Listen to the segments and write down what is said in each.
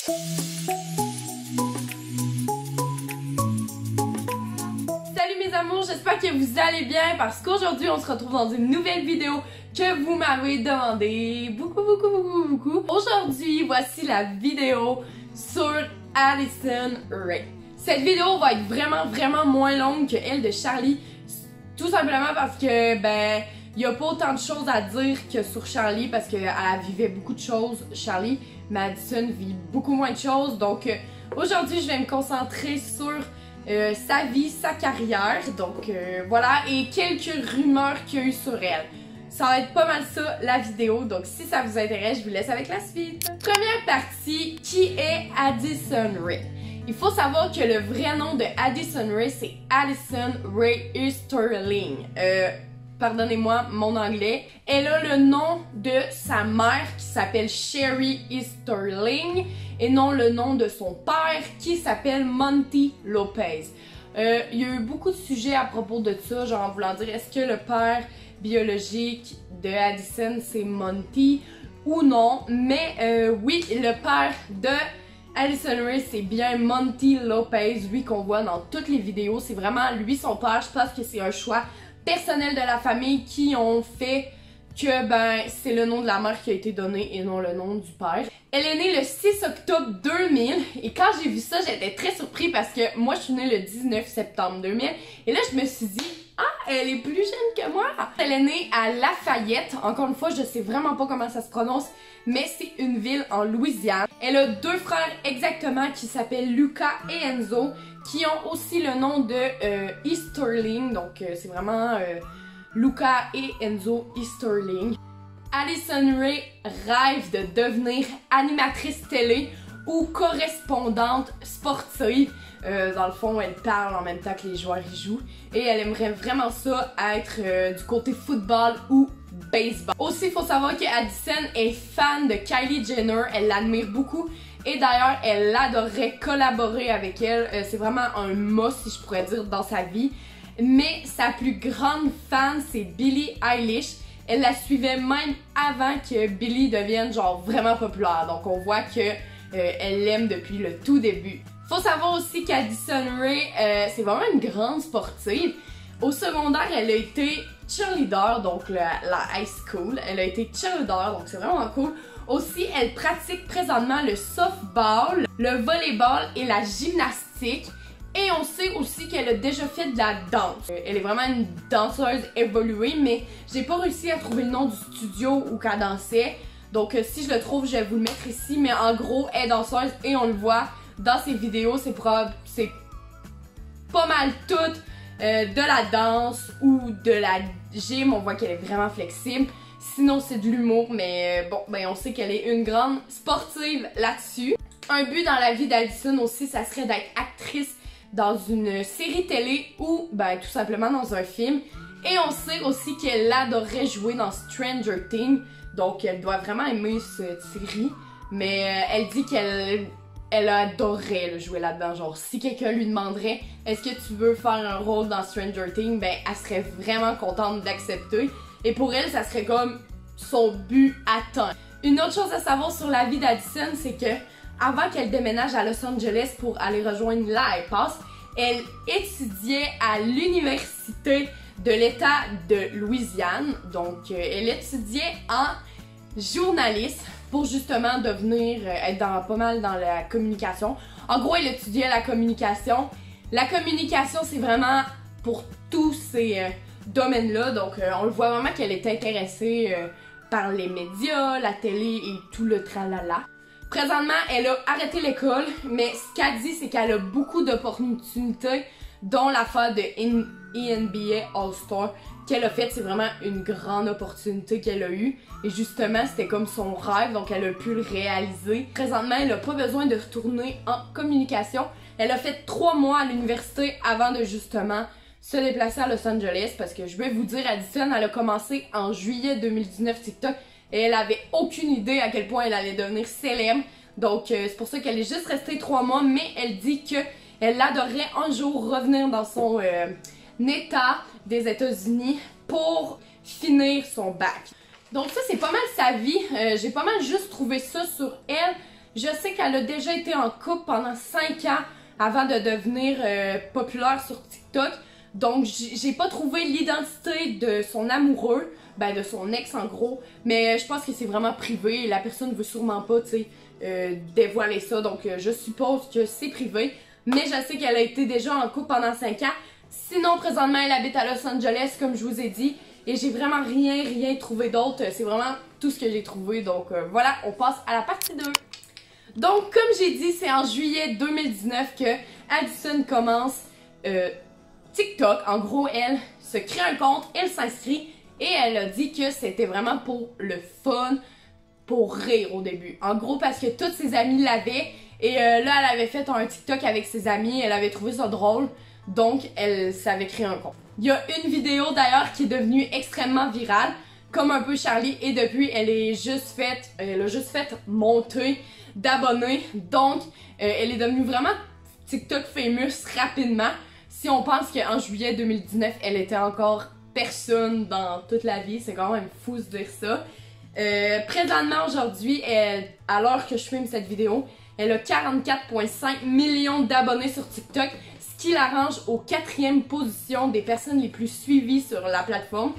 Salut mes amours, j'espère que vous allez bien parce qu'aujourd'hui on se retrouve dans une nouvelle vidéo que vous m'avez demandé beaucoup. Aujourd'hui, voici la vidéo sur Addison Rae. Cette vidéo va être vraiment moins longue que elle de Charlie, tout simplement parce que il n'y a pas autant de choses à dire que sur Charlie parce qu'elle vivait beaucoup de choses, Charlie, mais Addison vit beaucoup moins de choses. Donc aujourd'hui, je vais me concentrer sur sa vie, sa carrière, donc voilà, et quelques rumeurs qu'il y a eu sur elle. Ça va être pas mal ça, la vidéo, donc si ça vous intéresse, je vous laisse avec la suite. Première partie, qui est Addison Rae? Il faut savoir que le vrai nom de Addison Rae, c'est Addison Rae Easterling. Pardonnez-moi mon anglais. Elle a le nom de sa mère qui s'appelle Sherry Easterling et non le nom de son père qui s'appelle Monty Lopez. Il y a eu beaucoup de sujets à propos de ça, genre en voulant dire est-ce que le père biologique de Addison c'est Monty ou non, mais oui, le père de Addison Rae c'est bien Monty Lopez, lui qu'on voit dans toutes les vidéos, c'est vraiment lui son père. Je pense que c'est un choix personnel de la famille qui ont fait que c'est le nom de la mère qui a été donné et non le nom du père. Elle est née le 6 octobre 2000 et quand j'ai vu ça, j'étais très surpris parce que moi je suis née le 19 septembre 2000 et là je me suis dit ah, elle est plus jeune que moi. Elle est née à Lafayette. Encore une fois, je sais vraiment pas comment ça se prononce, mais c'est une ville en Louisiane. Elle a deux frères exactement qui s'appellent Lucas et Enzo, qui ont aussi le nom de Easterling. Donc c'est vraiment Lucas et Enzo Easterling. Addison Rae rêve de devenir animatrice télé ou correspondante sportive. Dans le fond, elle parle en même temps que les joueurs y jouent. Et elle aimerait vraiment ça être du côté football ou baseball. Aussi, il faut savoir que Addison est fan de Kylie Jenner. Elle l'admire beaucoup. Et d'ailleurs, elle adorerait collaborer avec elle. C'est vraiment un must, si je pourrais dire, dans sa vie. Mais sa plus grande fan, c'est Billie Eilish. Elle la suivait même avant que Billie devienne genre vraiment populaire. Donc on voit que elle l'aime depuis le tout début. Faut savoir aussi qu'Addison Rae, c'est vraiment une grande sportive. Au secondaire, elle a été cheerleader, donc la high school. Elle a été cheerleader, donc c'est vraiment cool. Aussi, elle pratique présentement le softball, le volleyball et la gymnastique. Et on sait aussi qu'elle a déjà fait de la danse. Elle est vraiment une danseuse évoluée, mais j'ai pas réussi à trouver le nom du studio où qu'elle dansait. Donc si je le trouve, je vais vous le mettre ici. Mais en gros, elle est danseuse et on le voit dans ses vidéos. C'est pas mal tout de la danse ou de la gym. On voit qu'elle est vraiment flexible. Sinon, c'est de l'humour, mais on sait qu'elle est une grande sportive là-dessus. Un but dans la vie d'Addison aussi, ça serait d'être actrice dans une série télé ou tout simplement dans un film. Et on sait aussi qu'elle adorerait jouer dans Stranger Things, donc elle doit vraiment aimer cette série. Mais elle dit qu'elle adorerait jouer là-dedans. Genre, si quelqu'un lui demanderait est-ce que tu veux faire un rôle dans Stranger Things, elle serait vraiment contente d'accepter. Et pour elle, ça serait comme son but atteint. Une autre chose à savoir sur la vie d'Addison, c'est que avant qu'elle déménage à Los Angeles pour aller rejoindre la Pass, elle étudiait à l'université de l'État de Louisiane. Donc, elle étudiait en journaliste pour justement être pas mal dans la communication. En gros, elle étudiait la communication. La communication, c'est vraiment pour tous ces domaines-là. Donc, on le voit vraiment qu'elle est intéressée par les médias, la télé et tout le tralala. Présentement, elle a arrêté l'école, mais ce qu'elle dit, c'est qu'elle a beaucoup d'opportunités, dont l'affaire de NBA All-Star qu'elle a faite. C'est vraiment une grande opportunité qu'elle a eue. Et justement, c'était comme son rêve, donc elle a pu le réaliser. Présentement, elle n'a pas besoin de retourner en communication. Elle a fait 3 mois à l'université avant de justement se déplacer à Los Angeles. Parce que je vais vous dire, Addison, elle a commencé en juillet 2019 TikTok. Et elle avait aucune idée à quel point elle allait devenir célèbre. Donc c'est pour ça qu'elle est juste restée 3 mois. Mais elle dit qu'elle adorerait un jour revenir dans son état des États-Unis pour finir son bac. Donc ça, c'est pas mal sa vie. J'ai pas mal juste trouvé ça sur elle. Je sais qu'elle a déjà été en couple pendant 5 ans avant de devenir populaire sur TikTok. Donc, j'ai pas trouvé l'identité de son amoureux, ben de son ex en gros, mais je pense que c'est vraiment privé et la personne veut sûrement pas, tu sais, dévoiler ça. Donc, je suppose que c'est privé, mais je sais qu'elle a été déjà en couple pendant 5 ans. Sinon, présentement, elle habite à Los Angeles, comme je vous ai dit, et j'ai vraiment rien trouvé d'autre. C'est vraiment tout ce que j'ai trouvé. Donc, voilà, on passe à la partie 2. Donc, comme j'ai dit, c'est en juillet 2019 que Addison commence TikTok. En gros, elle se crée un compte, elle s'inscrit et elle a dit que c'était vraiment pour le fun, pour rire au début. En gros, parce que toutes ses amies l'avaient et là, elle avait fait un TikTok avec ses amis, elle avait trouvé ça drôle, donc elle s'avait créé un compte. Il y a une vidéo d'ailleurs qui est devenue extrêmement virale, comme un peu Charlie, et depuis, elle a juste fait monter d'abonnés, donc elle est devenue vraiment TikTok famous rapidement. Si on pense qu'en juillet 2019, elle était encore personne dans toute la vie, c'est quand même fou de dire ça. Présentement, aujourd'hui, à l'heure que je filme cette vidéo, elle a 44,5 millions d'abonnés sur TikTok, ce qui la range aux 4e position des personnes les plus suivies sur la plateforme.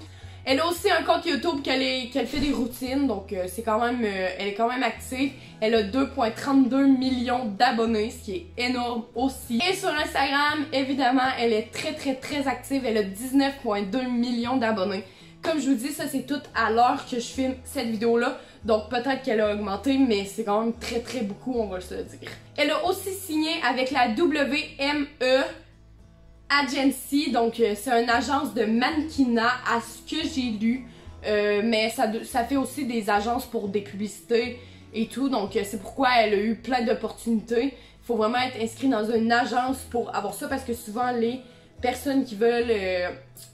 Elle a aussi un compte YouTube qu'elle fait des routines, donc c'est quand même, elle est quand même active. Elle a 2,32 millions d'abonnés, ce qui est énorme aussi. Et sur Instagram, évidemment, elle est très active. Elle a 19,2 millions d'abonnés. Comme je vous dis, ça c'est tout à l'heure que je filme cette vidéo-là. Donc peut-être qu'elle a augmenté, mais c'est quand même très beaucoup, on va se le dire. Elle a aussi signé avec la WME Agency, donc c'est une agence de mannequinat à ce que j'ai lu, mais ça fait aussi des agences pour des publicités et tout, donc c'est pourquoi elle a eu plein d'opportunités. Il faut vraiment être inscrit dans une agence pour avoir ça, parce que souvent les personnes qui veulent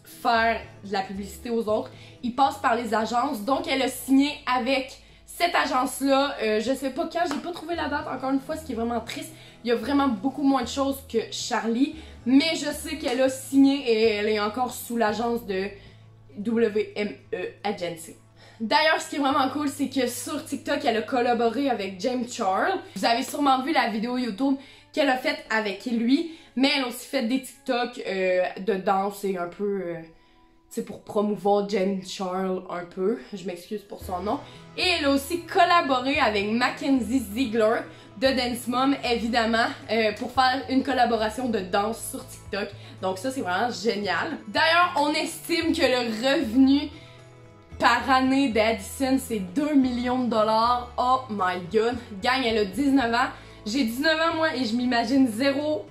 faire de la publicité aux autres, ils passent par les agences. Donc elle a signé avec cette agence-là, je sais pas quand, j'ai pas trouvé la date encore une fois, ce qui est vraiment triste. Il y a vraiment beaucoup moins de choses que Charlie, mais je sais qu'elle a signé et elle est encore sous l'agence de WME Agency. D'ailleurs, ce qui est vraiment cool, c'est que sur TikTok, elle a collaboré avec James Charles. Vous avez sûrement vu la vidéo YouTube qu'elle a faite avec lui, mais elle a aussi fait des TikTok de danse et un peu... c'est pour promouvoir James Charles un peu, je m'excuse pour son nom. Et elle a aussi collaboré avec Mackenzie Ziegler de Dance Mom, évidemment, pour faire une collaboration de danse sur TikTok. Donc ça, c'est vraiment génial. D'ailleurs, on estime que le revenu par année d'Addison, c'est 2 millions de dollars. Oh my god. Gang, elle a 19 ans. J'ai 19 ans, moi, et je m'imagine zéro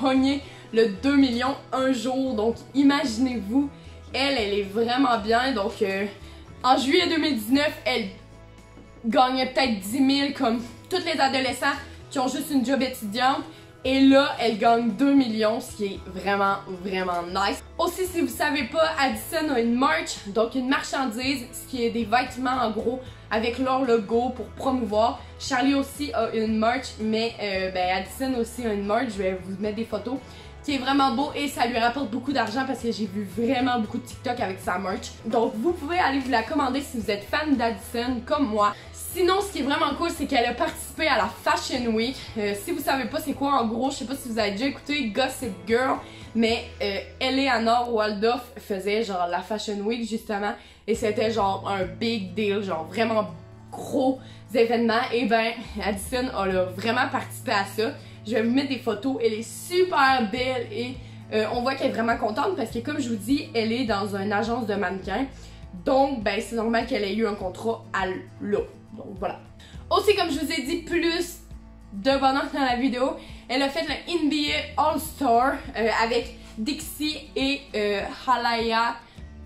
pogné le 2 millions un jour. Donc imaginez-vous, elle est vraiment bien. Donc en juillet 2019, elle gagnait peut-être 10 000 comme tous les adolescents qui ont juste une job étudiante. Et là, elle gagne 2 millions, ce qui est vraiment nice. Aussi, si vous savez pas, Addison a une merch, donc une marchandise, ce qui est des vêtements en gros avec leur logo pour promouvoir. Charlie aussi a une merch, mais Addison aussi a une merch, je vais vous mettre des photos, qui est vraiment beau et ça lui rapporte beaucoup d'argent parce que j'ai vu vraiment beaucoup de TikTok avec sa merch. Donc vous pouvez aller vous la commander si vous êtes fan d'Addison comme moi. Sinon, ce qui est vraiment cool, c'est qu'elle a participé à la Fashion Week. Si vous savez pas c'est quoi, en gros, je sais pas si vous avez déjà écouté Gossip Girl, mais Eleanor Waldorf faisait genre la Fashion Week justement, et c'était genre un big deal, genre vraiment gros événement. Et ben, Addison a vraiment participé à ça. Je vais vous mettre des photos, elle est super belle et on voit qu'elle est vraiment contente parce que comme je vous dis, elle est dans une agence de mannequins. Donc, ben, c'est normal qu'elle ait eu un contrat à l'eau. Donc, voilà. Aussi, comme je vous ai dit, plus de bonheur dans la vidéo, elle a fait le NBA All-Star avec Dixie et Halaya.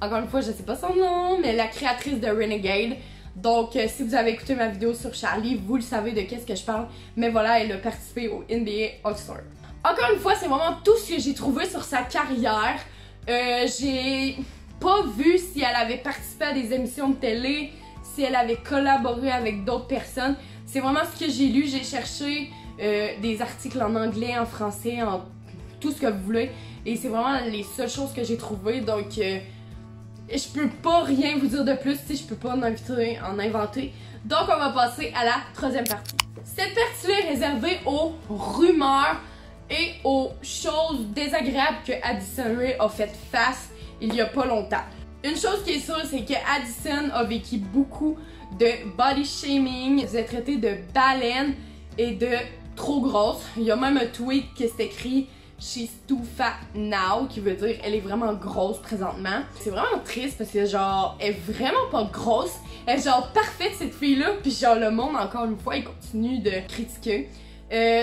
Encore une fois, je sais pas son nom, mais la créatrice de Renegade. Donc, si vous avez écouté ma vidéo sur Charlie, vous le savez de qu'est-ce que je parle. Mais voilà, elle a participé au NBA All-Star. Encore une fois, c'est vraiment tout ce que j'ai trouvé sur sa carrière. J'ai pas vu si elle avait participé à des émissions de télé, si elle avait collaboré avec d'autres personnes. C'est vraiment ce que j'ai lu. J'ai cherché des articles en anglais, en français, en tout ce que vous voulez. Et c'est vraiment les seules choses que j'ai trouvées. Donc, je peux pas rien vous dire de plus, je peux pas en inventer. Donc, on va passer à la troisième partie. Cette partie-là est réservée aux rumeurs et aux choses désagréables que Addison Rae a fait face il y a pas longtemps. Une chose qui est sûre, c'est que Addison a vécu beaucoup de body shaming, vous êtes traité de baleine et de trop grosse. Il y a même un tweet qui s'est écrit She's too fat now, qui veut dire elle est vraiment grosse présentement. C'est vraiment triste parce que genre, elle est vraiment pas grosse. Elle est genre parfaite cette fille-là, puis genre le monde encore une fois il continue de critiquer.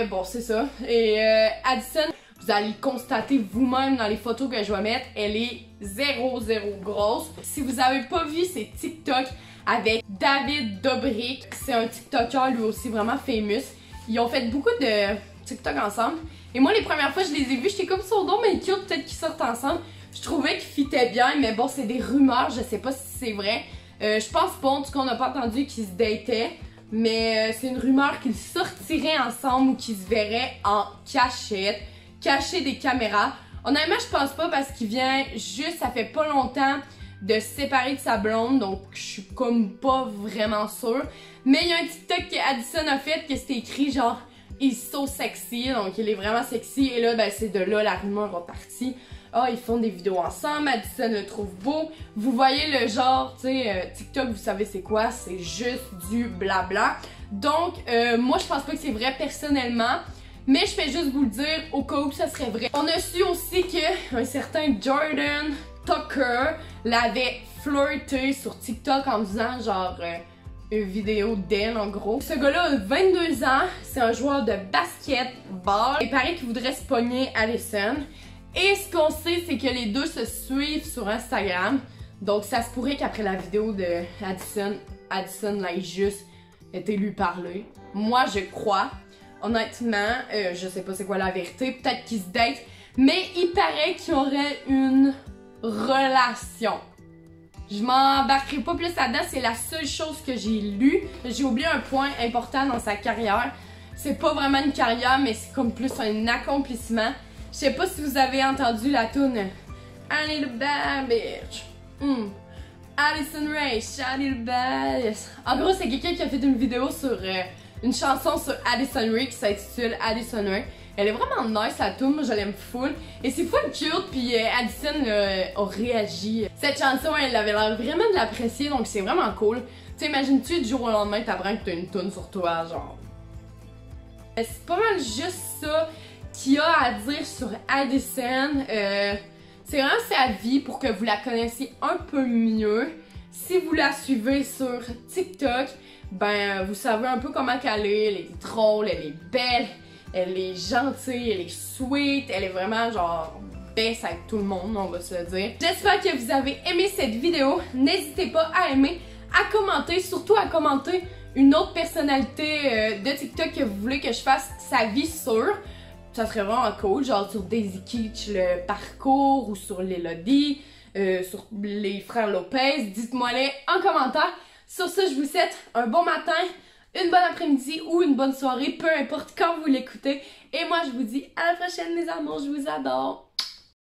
Bon c'est ça. Et Addison, vous allez le constater vous-même dans les photos que je vais mettre, elle est zéro grosse. Si vous avez pas vu ses TikTok avec David Dobrik, c'est un TikToker lui aussi vraiment famous. Ils ont fait beaucoup de TikTok ensemble. Et moi les premières fois je les ai vus, j'étais comme son nom mais cute, peut-être qu'ils sortent ensemble. Je trouvais qu'ils fitaient bien, mais bon c'est des rumeurs, je sais pas si c'est vrai. Je pense pas, en tout cas on n'a pas entendu qu'ils se dataient. Mais c'est une rumeur qu'ils sortiraient ensemble ou qu'ils se verraient en cachette, cachés des caméras. Honnêtement, je pense pas parce qu'il vient juste, ça fait pas longtemps de se séparer de sa blonde, donc je suis comme pas vraiment sûre. Mais il y a un TikTok que Addison a fait que c'était écrit genre He's so sexy, donc il est vraiment sexy. Et là, ben c'est de là la rumeur repartie. Ah, ils font des vidéos ensemble, Addison le trouve beau. Vous voyez le genre, tu sais, TikTok, vous savez c'est quoi, c'est juste du blabla. Donc, moi je pense pas que c'est vrai personnellement, mais je fais juste vous le dire au cas où ça serait vrai. On a su aussi qu'un certain Jordan Tucker l'avait flirté sur TikTok en faisant genre une vidéo d'elle en gros. Ce gars-là a 22 ans, c'est un joueur de basketball. Il paraît qu'il voudrait se pogner Addison. Et ce qu'on sait, c'est que les deux se suivent sur Instagram. Donc ça se pourrait qu'après la vidéo de Addison l'ait juste été lui parler. Moi je crois. Honnêtement, je sais pas c'est quoi la vérité. Peut-être qu'ils se datent. Mais il paraît qu'il y aurait une relation. Je m'embarquerai pas plus là-dedans, c'est la seule chose que j'ai lue. J'ai oublié un point important dans sa carrière. C'est pas vraiment une carrière, mais c'est comme plus un accomplissement. Je sais pas si vous avez entendu la tune I need a bad bitch. Addison Rae, I need a bad bitch. En gros, c'est quelqu'un qui a fait une vidéo sur une chanson sur Addison Rae qui s'intitule Addison Rae. Elle est vraiment nice la tune, moi je l'aime full. Et c'est full cute, puis Addison a réagi. Cette chanson, elle avait l'air vraiment de l'apprécier, donc c'est vraiment cool. Tu sais, imagines-tu du jour au lendemain, t'apprends que t'as une tune sur toi, genre. C'est pas mal juste ça qu'il y a à dire sur Addison. C'est vraiment sa vie pour que vous la connaissiez un peu mieux. Si vous la suivez sur TikTok, ben vous savez un peu comment qu'elle est. Elle est drôle, elle est belle, elle est gentille, elle est sweet, elle est vraiment genre best avec tout le monde, on va se le dire. J'espère que vous avez aimé cette vidéo. N'hésitez pas à aimer, à commenter, surtout à commenter une autre personnalité de TikTok que vous voulez que je fasse sa vie sur. Ça serait vraiment cool, genre sur Daisy Keech, le parcours, ou sur l'Elodie, sur les frères Lopez. Dites-moi-les en commentaire. Sur ce, je vous souhaite un bon matin, une bonne après-midi ou une bonne soirée, peu importe quand vous l'écoutez. Et moi, je vous dis à la prochaine, mes amours, je vous adore.